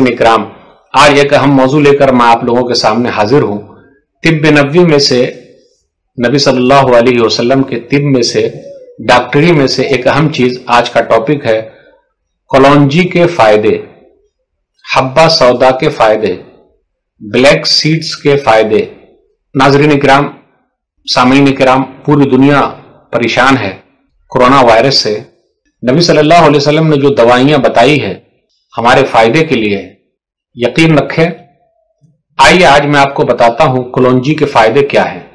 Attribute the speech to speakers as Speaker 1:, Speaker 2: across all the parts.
Speaker 1: इकराम, आज एक अहम मौजू लेकर मैं आप लोगों के सामने हाजिर हूं। तिब्ब नबवी में से, नबी सल्लल्लाहु अलैहि वसल्लम के तिब में से, डॉक्टरी में से एक अहम चीज आज का टॉपिक है कलौंजी के फायदे, हब्बा सौदा के फायदे, ब्लैक सीड्स के फायदे। नाज़रीन इकराम, सामीन इकराम, पूरी दुनिया परेशान है कोरोना वायरस से। नबी सल्लल्लाहु अलैहि वसल्लम ने जो दवाइयां बताई है हमारे फायदे के लिए, यकीन रखें। आइए आज मैं आपको बताता हूं कलौंजी के फायदे क्या हैं।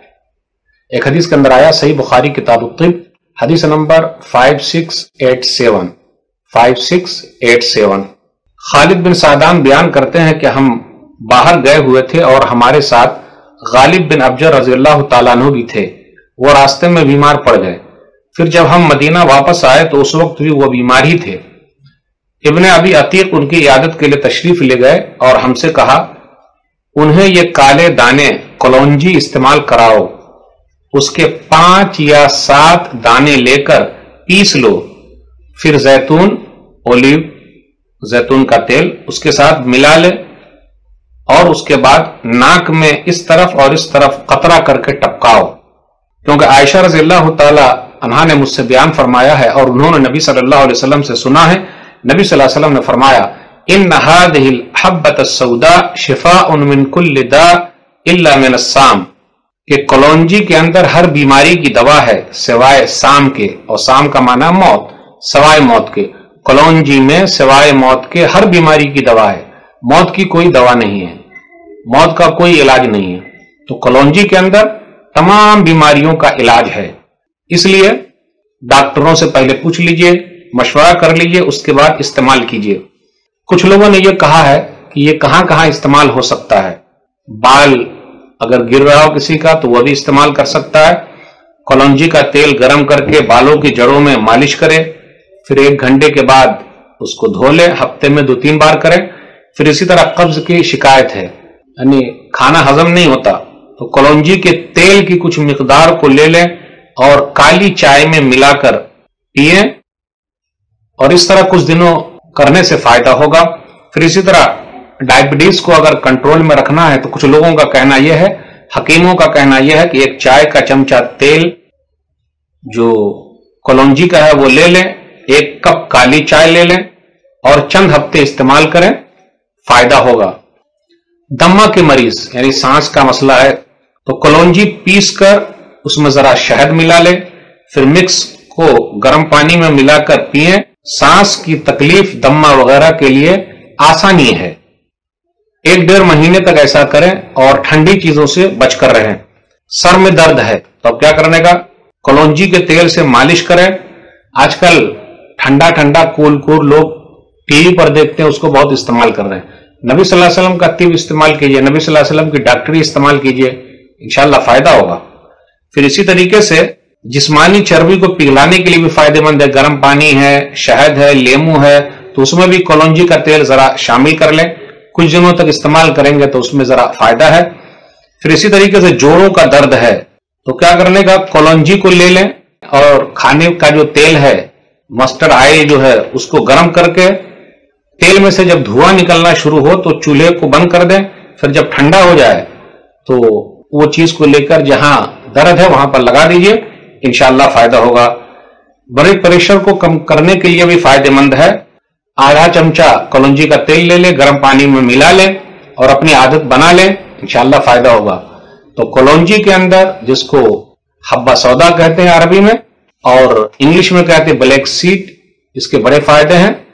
Speaker 1: एक हदीस के अंदर आया, सही बुखारी किताब तिब, हदीस नंबर 5687। खालिद बिन सादान बयान करते हैं कि हम बाहर गए हुए थे और हमारे साथ गालिब बिन अबजर रज़ियल्लाहु ताला अन्हु भी थे। वो रास्ते में बीमार पड़ गए। फिर जब हम मदीना वापस आए तो उस वक्त भी वो बीमार ही थे। इब्ने अबी अतीक उनकी इयादत के लिए तशरीफ ले गए और हमसे कहा, उन्हें ये काले दाने कलौंजी इस्तेमाल कराओ। उसके 5 या 7 दाने लेकर पीस लो, फिर जैतून, ओलिव, जैतून का तेल उसके साथ मिला ले और उसके बाद नाक में इस तरफ और इस तरफ कतरा करके टपकाओ। क्योंकि आयशा रज़ियल्लाहु ताला अन्हा ने मुझसे बयान फरमाया है और उन्होंने नबी सल्लल्लाहु अलैहि वसल्लम से सुना है, नबी सल्लल्लाहु अलैहि वसल्लम ने फरमाया, इन्न हादिहिल हब्बत अस्सौदा शिफाउन मिन कुल्लि दा इल्ला मिन अस्साम, कि कलौंजी के अंदर हर बीमारी की दवा है सिवाय साम के, और साम का माना मौत, सवाए मौत के। कलौंजी में सिवाय मौत के हर बीमारी की दवा है, मौत की कोई दवा नहीं है, मौत का कोई इलाज नहीं है। तो कलौंजी के अंदर तमाम बीमारियों का इलाज है। इसलिए डॉक्टरों से पहले पूछ लीजिए, मशवरा कर लीजिए, उसके बाद इस्तेमाल कीजिए। कुछ लोगों ने यह कहा है कि यह कहां कहां इस्तेमाल हो सकता है। बाल अगर गिर रहा हो किसी का तो वह भी इस्तेमाल कर सकता है। कलौंजी का तेल गर्म करके बालों की जड़ों में मालिश करें, फिर 1 घंटे के बाद उसको धो लें, हफ्ते में 2-3 बार करें। फिर इसी तरह कब्ज की शिकायत है, यानी खाना हजम नहीं होता, तो कलौंजी के तेल की कुछ मिकदार को ले लें और काली चाय में मिलाकर पिए, और इस तरह कुछ दिनों करने से फायदा होगा। फिर इसी तरह डायबिटीज को अगर कंट्रोल में रखना है तो कुछ लोगों का कहना यह है, हकीमों का कहना यह है कि 1 चाय का चमचा तेल जो कलौंजी का है वो ले लें, 1 कप काली चाय ले लें और चंद हफ्ते इस्तेमाल करें, फायदा होगा। दम्मा के मरीज यानी सांस का मसला है तो कलौंजी पीस कर उसमें जरा शहद मिला ले, फिर मिक्स को गर्म पानी में मिलाकर पिए। सांस की तकलीफ, दम्मा वगैरह के लिए आसानी है। 1-1.5 महीने तक ऐसा करें और ठंडी चीजों से बचकर रहें। सर में दर्द है तो अब क्या करने का, कलौंजी के तेल से मालिश करें। आजकल ठंडा ठंडा कूल लोग टीवी पर देखते हैं, उसको बहुत इस्तेमाल कर रहे हैं। नबी सल्लल्लाहु अलैहि वसल्लम का तिब इस्तेमाल कीजिए, नबी सल्लल्लाहु अलैहि वसल्लम की डॉक्टरी इस्तेमाल कीजिए, इंशाअल्लाह फायदा होगा। फिर इसी तरीके से जिस्मानी चर्बी को पिघलाने के लिए भी फायदेमंद है। गर्म पानी है, शहद है, लेमू है, तो उसमें भी कलौंजी का तेल जरा शामिल कर लें। कुछ दिनों तक इस्तेमाल करेंगे तो उसमें जरा फायदा है। फिर इसी तरीके से जोड़ों का दर्द है तो क्या करने का, कलौंजी को ले लें और खाने का जो तेल है, मस्टर्ड ऑयल जो है, उसको गर्म करके तेल में से जब धुआं निकलना शुरू हो तो चूल्हे को बंद कर दें। फिर जब ठंडा हो जाए तो वो चीज को लेकर जहां दर्द है वहां पर लगा दीजिए, इंशाअल्लाह फायदा होगा। ब्लड प्रेशर को कम करने के लिए भी फायदेमंद है। आधा चमचा कलौंजी का तेल ले लें, गर्म पानी में मिला लें और अपनी आदत बना लें, इंशाअल्लाह फायदा होगा। तो कलौंजी के अंदर, जिसको हब्बा सौदा कहते हैं अरबी में और इंग्लिश में कहते हैं ब्लैक सीड, इसके बड़े फायदे हैं।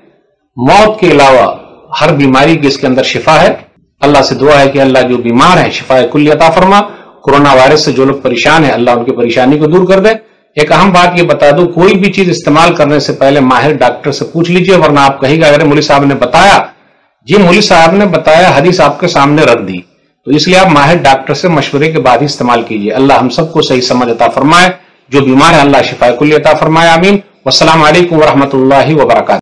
Speaker 1: मौत के अलावा हर बीमारी की इसके अंदर शिफा है। अल्लाह से दुआ है कि अल्लाह जो बीमार है शिफाए कुल्ली अता फरमा। कोरोना वायरस से जो लोग परेशान है, अल्लाह उनकी परेशानी को दूर कर दे। एक अहम बात ये बता दूं, कोई भी चीज इस्तेमाल करने से पहले माहिर डॉक्टर से पूछ लीजिए, वरना आप कहिएगा अरे मौलवी साहब ने बताया, जी मौलवी साहब ने बताया, हदीस आपके सामने रख दी। तो इसलिए आप माहिर डॉक्टर से मशवरे के बाद ही इस्तेमाल कीजिए। अल्लाह हम सबको सही समझ अता फरमाए, जो बीमार है अल्लाह शिफाए कुल्ली अता फरमाए, आमीन। वस्सलामु अलैकुम व रहमतुल्लाहि व बरकातहू।